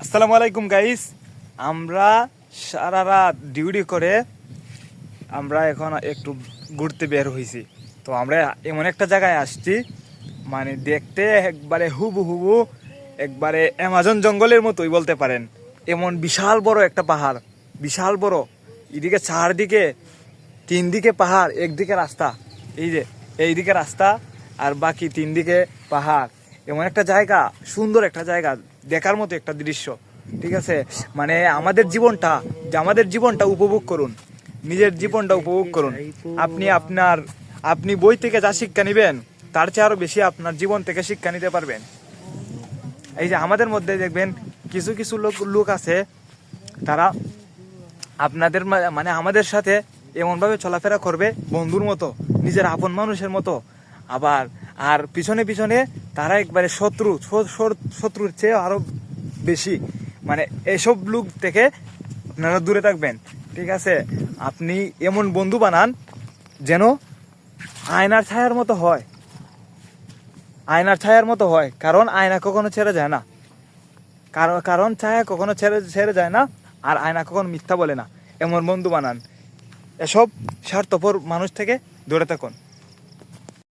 আসসালামু আলাইকুম গাইস। আমরা সারা রাত ডিউটি করে আমরা এখন একটু ঘুরতে বের হয়েছি। তো আমরা এমন একটা জায়গায় আসছি, মানে দেখতে একবারে হুবহু একবারে অ্যামাজন জঙ্গলের মতোই বলতে পারেন। এমন বিশাল বড় একটা পাহাড়, বিশাল বড়। এদিকে চারদিকে, তিন দিকে পাহাড়, একদিকে রাস্তা। এই যে এইদিকে রাস্তা আর বাকি তিন দিকে পাহাড়। এমন একটা জায়গা, সুন্দর একটা জায়গা, দেখার মতো একটা দৃশ্য। ঠিক আছে, মানে আমাদের জীবনটা উপভোগ করুন, নিজের জীবনটা উপভোগ করুন। আপনি বই থেকে যা শিক্ষা নিবেন তার চেয়ে আরো বেশি আপনার জীবন থেকে শিক্ষা নিতে পারবেন। এই যে আমাদের মধ্যে দেখবেন কিছু কিছু লোক আছে, তারা আপনাদের মানে আমাদের সাথে এমনভাবে চলাফেরা করবে বন্ধুর মতো, নিজের আপন মানুষের মতো। আবার আর পিছনে পিছনে তারা একবারে শত্রুর চেয়ে আরো বেশি। মানে এসব লোক থেকে আপনারা দূরে থাকবেন। ঠিক আছে, আপনি এমন বন্ধু বানান যেন আয়নার ছায়ার মতো হয়, আয়নার ছায়ার মতো হয়। কারণ আয়না কখনো ছেড়ে যায় না, কারণ ছায়া কখনো ছেড়ে যায় না, আর আয়না কখনো মিথ্যা বলে না। এমন বন্ধু বানান, এসব স্বার্থপর মানুষ থেকে দূরে থাকুন।